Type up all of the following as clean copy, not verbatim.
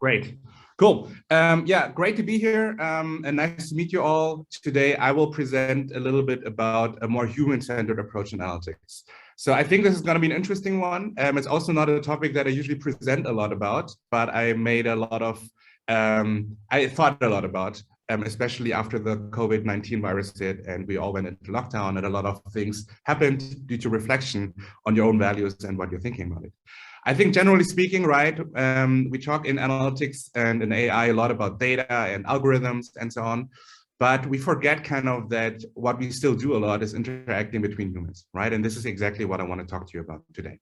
Great. Cool. Yeah, great to be here and nice to meet you all. Today, I will present a little bit about a more human-centered approach in analytics. So I think this is going to be an interesting one. It's also not a topic that I usually present a lot about, but I made a lot of, I thought a lot about, especially after the COVID-19 virus hit and we all went into lockdown and a lot of things happened due to reflection on your own values and what you're thinking about it. I think generally speaking, right, we talk in analytics and in AI a lot about data and algorithms and so on, but we forget kind of that what we still do a lot is interacting between humans, right? And this is exactly what I want to talk to you about today.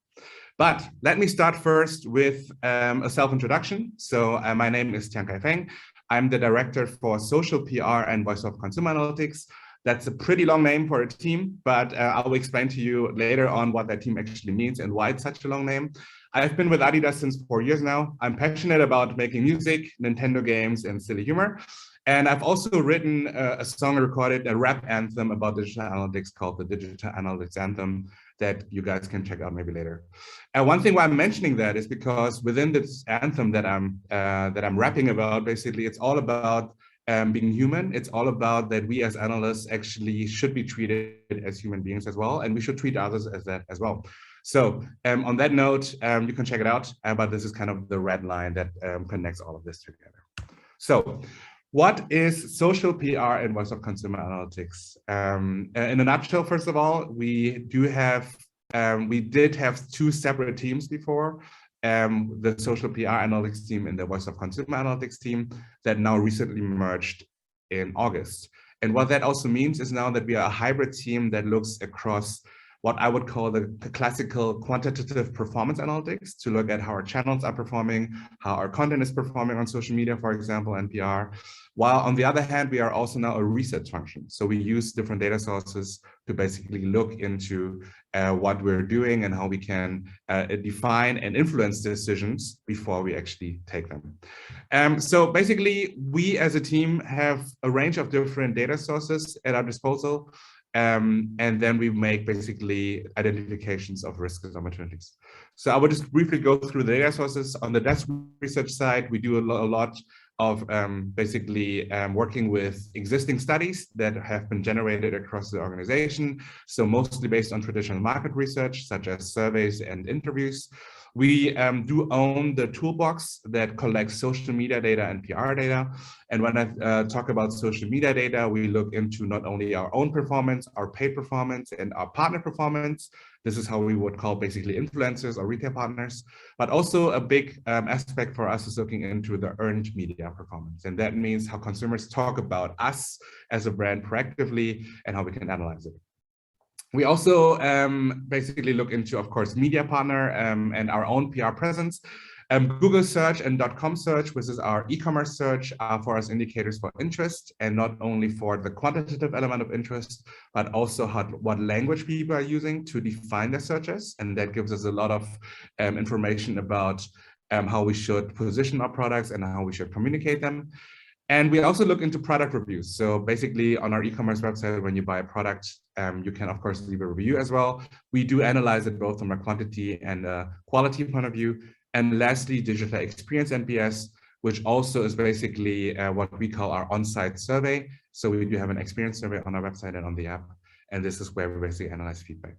But let me start first with a self-introduction. So my name is Tiankai Feng. I'm the director for social PR and voice of consumer analytics. That's a pretty long name for a team, but I will explain to you later on what that team actually means and why it's such a long name. I've been with Adidas since 4 years now. I'm passionate about making music, Nintendo games, and silly humor. And I've also written a song and recorded a rap anthem about digital analytics called the Digital Analytics Anthem that you guys can check out maybe later. And one thing why I'm mentioning that is because within this anthem that I'm rapping about, basically, it's all about being human. It's all about that we as analysts actually should be treated as human beings as well, and we should treat others as that as well. So on that note, you can check it out, but this is kind of the red line that connects all of this together. So what is social PR and voice of consumer analytics? In a nutshell, first of all, we did have two separate teams before. The social PR analytics team and the voice of consumer analytics team that now recently merged in August. And what that also means is now that we are a hybrid team that looks across what I would call the classical quantitative performance analytics to look at how our channels are performing, how our content is performing on social media, for example, and PR. While on the other hand, we are also now a research function. So we use different data sources to basically look into what we're doing and how we can define and influence decisions before we actually take them. So basically, we as a team have a range of different data sources at our disposal. And then we make basically identifications of risks and opportunities. So I will just briefly go through the data sources. On the desk research side, we do a lot of basically working with existing studies that have been generated across the organization. So mostly based on traditional market research, such as surveys and interviews. We do own the toolbox that collects social media data and PR data. And when I talk about social media data, we look into not only our own performance, our paid performance, and our partner performance. This is how we would call basically influencers or retail partners. But also a big aspect for us is looking into the earned media performance. And that means how consumers talk about us as a brand proactively and how we can analyze it. We also basically look into, of course, media partner and our own PR presence. Google search and .com search, which is our e-commerce search, are for us indicators for interest, and not only for the quantitative element of interest, but also what language people are using to define their searches. And that gives us a lot of information about how we should position our products and how we should communicate them. And we also look into product reviews. So basically on our e-commerce website, when you buy a product, you can of course leave a review as well. We do analyze it both from a quantity and a quality point of view. And lastly, digital experience NPS, which also is basically what we call our on-site survey. So we do have an experience survey on our website and on the app. And this is where we basically analyze feedback.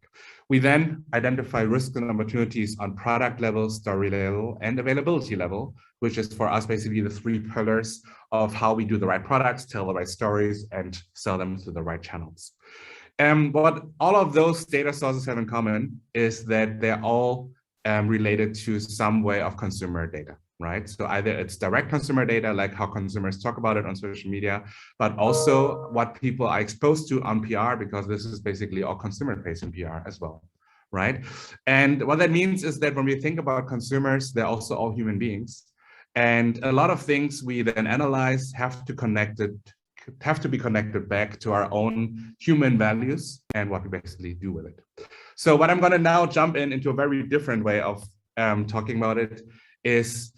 We then identify risks and opportunities on product level, story level, and availability level, which is for us basically the three pillars of how we do the right products, tell the right stories, and sell them through the right channels. What all of those data sources have in common is that they're all related to some way of consumer data, right? So either it's direct consumer data, like how consumers talk about it on social media, but also what people are exposed to on PR, because this is basically all consumer-facing PR as well, right? And what that means is that when we think about consumers, they're also all human beings. And a lot of things we then analyze have to be connected back to our own human values and what we basically do with it. So what I'm going to now jump into a very different way of talking about it is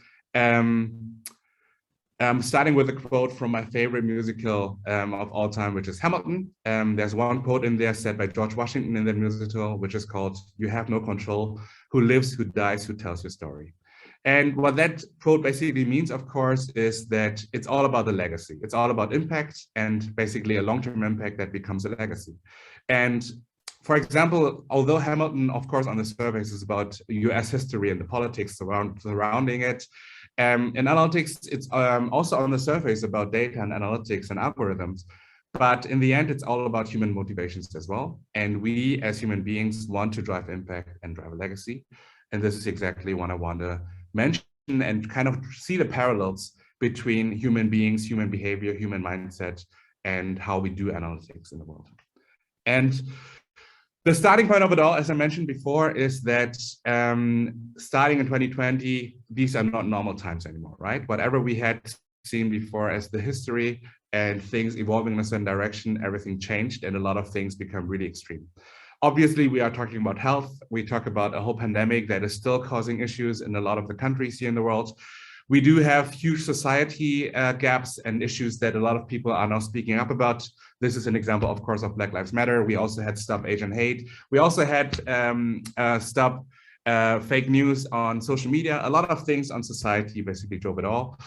starting with a quote from my favorite musical of all time, which is Hamilton. There's one quote in there said by George Washington in that musical, which is called, "You have no control. Who lives, who dies, who tells your story." And what that quote basically means, of course, is that it's all about the legacy. It's all about impact and basically a long-term impact that becomes a legacy. And for example, although Hamilton, of course, on the surface is about US history and the politics surrounding it, in analytics, it's also on the surface about data and analytics and algorithms. But in the end, it's all about human motivations as well. And we as human beings want to drive impact and drive a legacy. And this is exactly what I want to mention and kind of see the parallels between human beings, human behavior, human mindset, and how we do analytics in the world. And the starting point of it all, as I mentioned before, is that starting in 2020, these are not normal times anymore, right? Whatever we had seen before as the history and things evolving in a certain direction, everything changed and a lot of things become really extreme. Obviously, we are talking about health. We talk about a whole pandemic that is still causing issues in a lot of the countries here in the world. We do have huge society gaps and issues that a lot of people are now speaking up about. This is an example, of course, of Black Lives Matter. We also had Stop Asian Hate. We also had Stop Fake News on social media. A lot of things on society basically drove it all.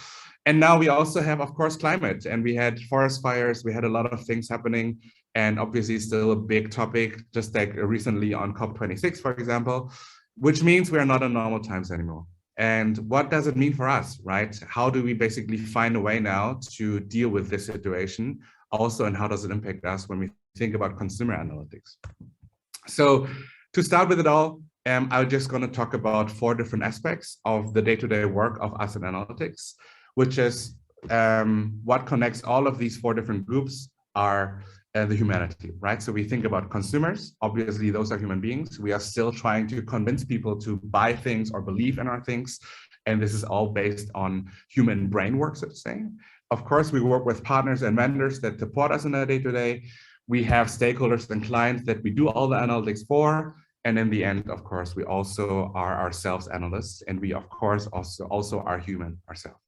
And now we also have, of course, climate, and we had forest fires. We had a lot of things happening, and obviously still a big topic, just like recently on COP26, for example, which means we are not in normal times anymore. And what does it mean for us, right? How do we basically find a way now to deal with this situation also, and how does it impact us when we think about consumer analytics? So to start with it all, I'm just going to talk about 4 different aspects of the day-to-day work of us in analytics, which is what connects all of these 4 different groups are the humanity, right? So we think about consumers. Obviously, those are human beings. We are still trying to convince people to buy things or believe in our things. And this is all based on human brain work, so to say. Of course, we work with partners and vendors that support us in our day-to-day. We have stakeholders and clients that we do all the analytics for. And in the end, of course, we also are ourselves analysts. And we, of course, also are human ourselves.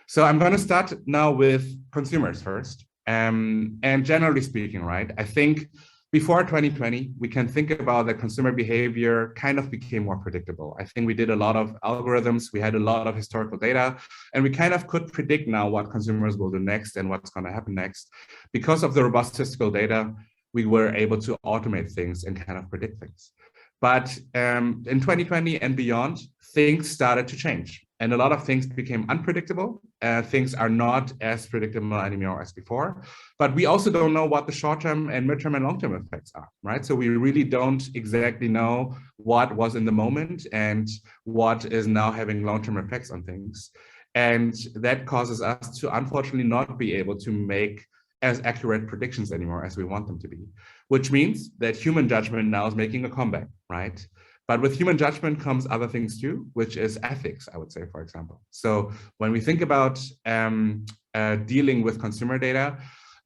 So I'm going to start now with consumers first. And generally speaking, right, I think before 2020, we can think about that consumer behavior kind of became more predictable. I think we did a lot of algorithms, we had a lot of historical data, and we kind of could predict now what consumers will do next and what's going to happen next. Because of the robust statistical data, we were able to automate things and kind of predict things. But in 2020 and beyond, things started to change. And a lot of things became unpredictable. Things are not as predictable anymore as before. But we also don't know what the short-term and mid-term and long-term effects are, right? So we really don't exactly know what was in the moment and what is now having long-term effects on things. And that causes us to unfortunately not be able to make as accurate predictions anymore as we want them to be, which means that human judgment now is making a comeback, right? But with human judgment comes other things too, which is ethics, I would say, for example. So when we think about dealing with consumer data,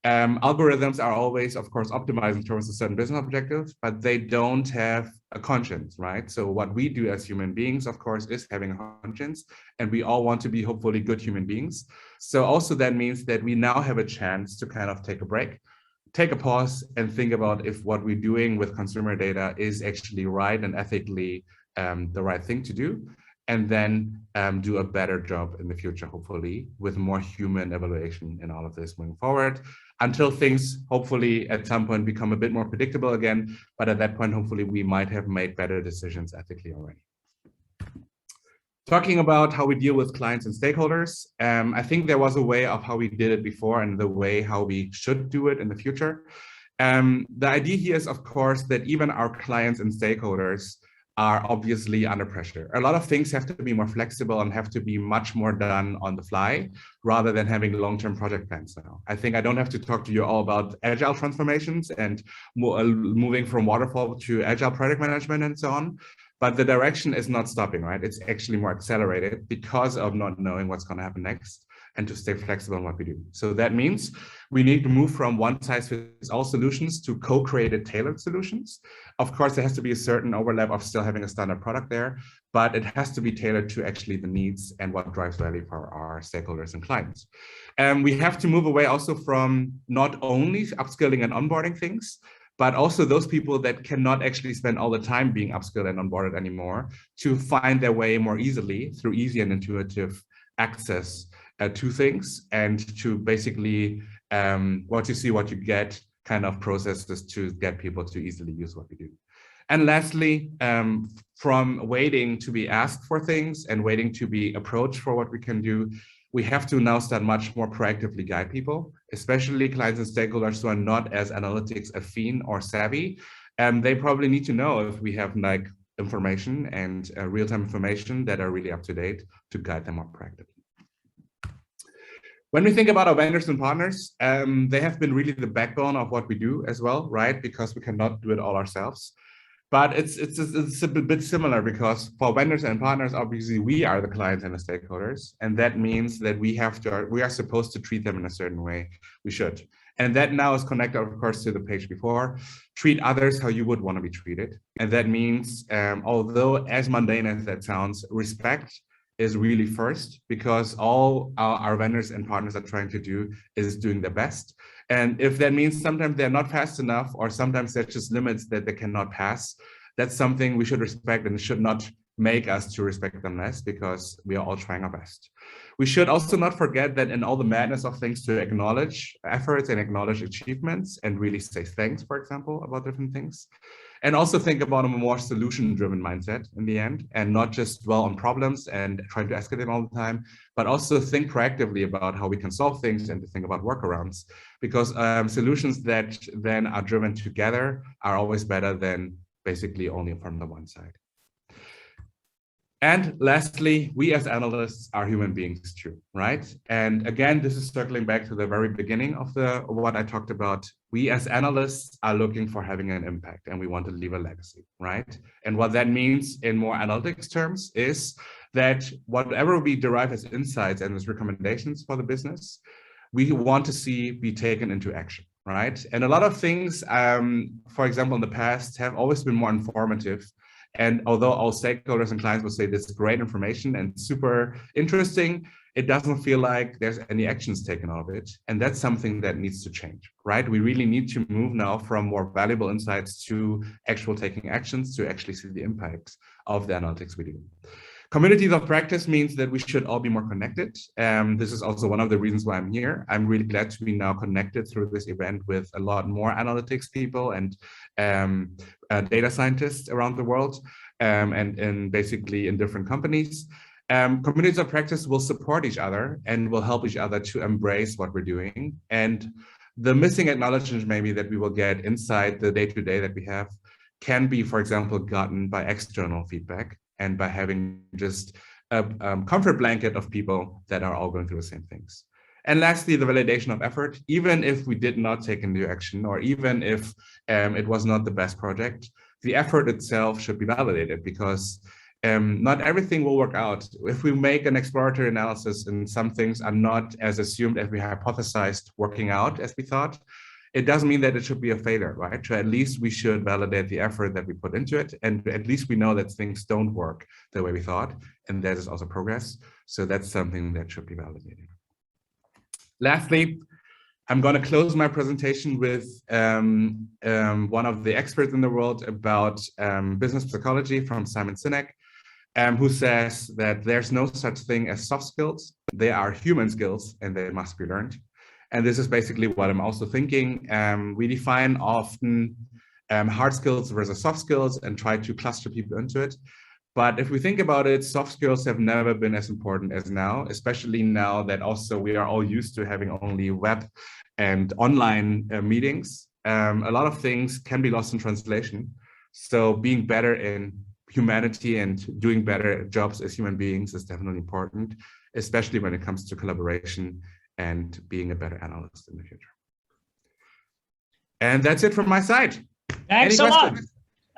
algorithms are always, of course, optimizing towards a certain business objective, but they don't have a conscience, right? So what we do as human beings, of course, is having a conscience, and we all want to be hopefully good human beings. So also that means that we now have a chance to kind of take a break, take a pause and think about if what we're doing with consumer data is actually right and ethically the right thing to do, and then do a better job in the future, hopefully, with more human evaluation in all of this moving forward, until things hopefully at some point become a bit more predictable again. But at that point, hopefully, we might have made better decisions ethically already. Talking about how we deal with clients and stakeholders, I think there was a way of how we did it before and the way how we should do it in the future. The idea here is, of course, that even our clients and stakeholders are obviously under pressure. A lot of things have to be more flexible and have to be much more done on the fly rather than having long-term project plans now. I think I don't have to talk to you all about agile transformations and moving from waterfall to agile project management and so on. But the direction is not stopping, right? It's actually more accelerated because of not knowing what's going to happen next and to stay flexible in what we do. So that means we need to move from one-size-fits-all solutions to co-created tailored solutions. Of course, there has to be a certain overlap of still having a standard product there, but it has to be tailored to actually the needs and what drives value for our stakeholders and clients. And we have to move away also from not only upskilling and onboarding things, but also those people that cannot actually spend all the time being upskilled and onboarded anymore, to find their way more easily through easy and intuitive access to things, and to basically what you see, what you get kind of processes to get people to easily use what we do. And lastly, from waiting to be asked for things and waiting to be approached for what we can do, we have to now start much more proactively guide people, especially clients and stakeholders who are not as analytics affine or savvy. They probably need to know if we have like information and real-time information that are really up to date to guide them more proactively. When we think about our vendors and partners, they have been really the backbone of what we do as well, right? Because we cannot do it all ourselves. But it's a bit similar, because for vendors and partners, obviously we are the clients and the stakeholders, and that means that we are supposed to treat them in a certain way. We should, and that now is connected, of course, to the page before. Treat others how you would want to be treated, and that means, although as mundane as that sounds, respect is really first, because all our vendors and partners are trying to do is doing their best. And if that means sometimes they're not fast enough, or sometimes there's just limits that they cannot pass, that's something we should respect, and it should not make us to respect them less, because we are all trying our best. We should also not forget that in all the madness of things, to acknowledge efforts and acknowledge achievements and really say thanks, for example, about different things. And also think about a more solution-driven mindset in the end, and not just dwell on problems and try to escalate them all the time, but also think proactively about how we can solve things and to think about workarounds, because solutions that then are driven together are always better than basically only from the one side. And lastly, we as analysts are human beings too, right? And again, this is circling back to the very beginning of what I talked about. We as analysts are looking for having an impact, and we want to leave a legacy, right? And what that means in more analytics terms is that whatever we derive as insights and as recommendations for the business, we want to see be taken into action, right? And a lot of things, for example, in the past have always been more informative. And although all stakeholders and clients will say this is great information and super interesting, it doesn't feel like there's any actions taken out of it. And that's something that needs to change, right? We really need to move now from more valuable insights to actual taking actions to actually see the impact of the analytics we do. Communities of practice means that we should all be more connected. This is also one of the reasons why I'm here. I'm really glad to be now connected through this event with a lot more analytics people and data scientists around the world, and basically in different companies. Communities of practice will support each other and will help each other to embrace what we're doing. And the missing acknowledgement maybe that we will get inside the day-to-day that we have can be, for example, gotten by external feedback, and by having just a comfort blanket of people that are all going through the same things. And lastly, the validation of effort. Even if we did not take into action, or even if it was not the best project, the effort itself should be validated, because not everything will work out. If we make an exploratory analysis and some things are not as assumed as we hypothesized working out as we thought, it doesn't mean that it should be a failure, right? So at least we should validate the effort that we put into it. And at least we know that things don't work the way we thought. And that is also progress. So that's something that should be validated. Lastly, I'm going to close my presentation with one of the experts in the world about business psychology from Simon Sinek, who says that there's no such thing as soft skills. They are human skills, and they must be learned. And this is basically what I'm also thinking. We define often hard skills versus soft skills and try to cluster people into it. But if we think about it, soft skills have never been as important as now, especially now that also we are all used to having only web and online meetings. A lot of things can be lost in translation. So being better in humanity and doing better jobs as human beings is definitely important, especially when it comes to collaboration and being a better analyst in the future. And that's it from my side. Thanks so much.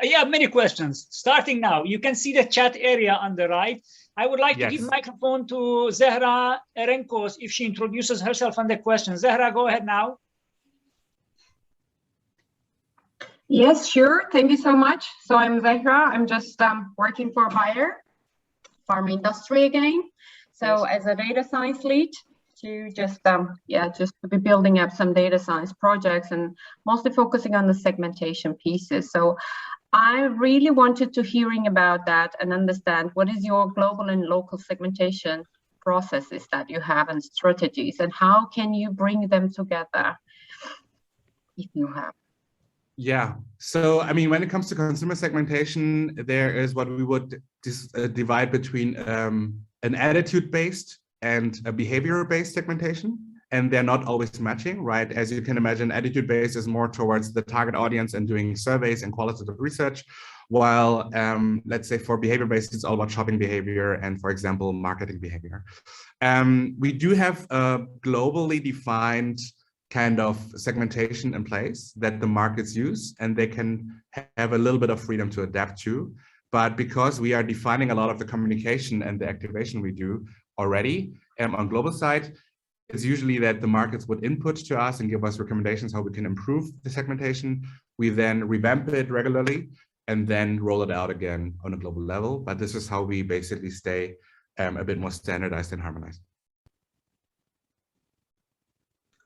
Yeah, many questions. Starting now, you can see the chat area on the right. I would like to give microphone to Zehra Erenkos if she introduces herself and the question. Zehra, go ahead now. Yes, sure. Thank you so much. So I'm Zehra. I'm just working for Bayer, pharma industry again. So as a data science lead. to just to be building up some data science projects and mostly focusing on the segmentation pieces. So I really wanted to hearing about that and understand what is your global and local segmentation processes that you have and strategies, and how can you bring them together if you have? Yeah, so I mean, when it comes to consumer segmentation, there is what we would divide between an attitude-based and a behavior-based segmentation, and they're not always matching, right? As you can imagine, attitude-based is more towards the target audience and doing surveys and qualitative research, while let's say for behavior-based, it's all about shopping behavior and, for example, marketing behavior. We do have a globally defined kind of segmentation in place that the markets use, and they can have a little bit of freedom to adapt to. But because we are defining a lot of the communication and the activation we do already on global side, it's usually that the markets would input to us and give us recommendations how we can improve the segmentation. We then revamp it regularly and then roll it out again on a global level. But this is how we basically stay a bit more standardized and harmonized.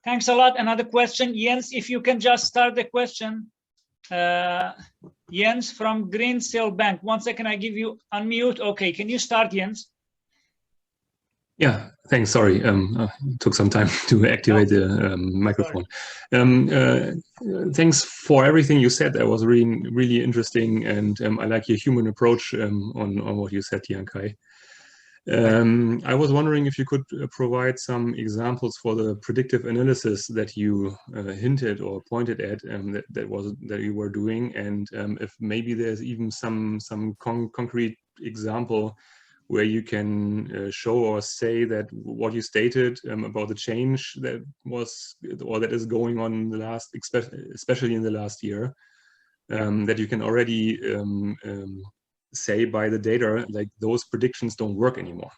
Thanks a lot. Another question, Jens, if you can just start the question. Jens from Greensill Bank. 1 second, I give you unmute. Okay, can you start, Jens? Yeah, thanks. Sorry, it took some time to activate the microphone. Thanks for everything you said. That was really, really interesting, and I like your human approach on what you said, Tiankai. I was wondering if you could provide some examples for the predictive analysis that you hinted or pointed at that you were doing, and if maybe there's even some concrete example where you can show or say that what you stated about the change that was or that is going on in the last, especially in the last year, that you can already say by the data, like those predictions don't work anymore.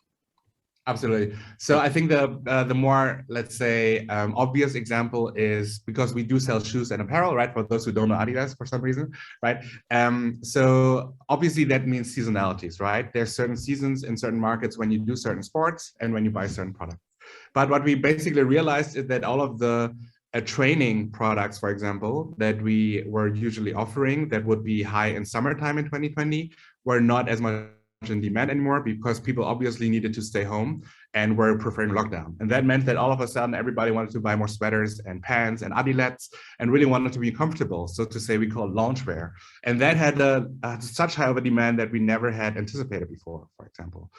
Absolutely. So I think the more, let's say, obvious example is because we do sell shoes and apparel, right? For those who don't know Adidas for some reason, right? So obviously that means seasonalities, right? There's certain seasons in certain markets when you do certain sports and when you buy certain products. But what we basically realized is that all of the training products, for example, that we were usually offering that would be high in summertime in 2020 were not as much in demand anymore because people obviously needed to stay home and were preferring lockdown. And that meant that all of a sudden everybody wanted to buy more sweaters and pants and Adidas and really wanted to be comfortable. So to say, we call it loungewear. And that had such high of a demand that we never had anticipated before, for example.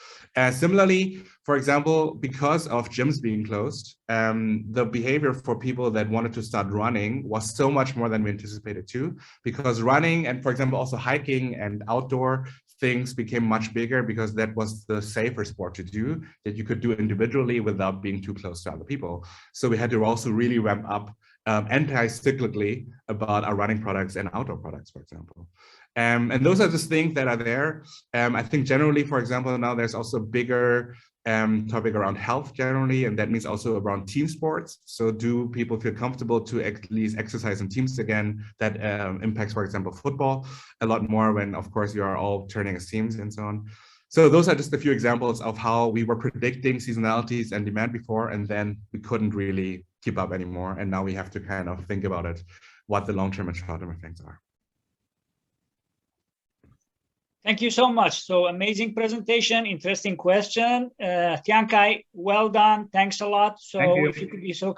Similarly, for example, because of gyms being closed, the behavior for people that wanted to start running was so much more than we anticipated too, because running and, for example, also hiking and outdoor things became much bigger because that was the safer sport to do that you could do individually without being too close to other people. So we had to also really ramp up anti-cyclically about our running products and outdoor products, for example. And those are just things that are there. I think generally, for example, now there's also a bigger topic around health generally, and that means also around team sports. So do people feel comfortable to at least exercise in teams again? That impacts, for example, football a lot more when, of course, you are all turning as teams and so on. So those are just a few examples of how we were predicting seasonalities and demand before, and then we couldn't really keep up anymore. And now we have to kind of think about it, what the long-term and short-term effects are. Thank you so much. So amazing presentation, interesting question. Tiankai, well done. Thanks a lot. So if you could be so kind.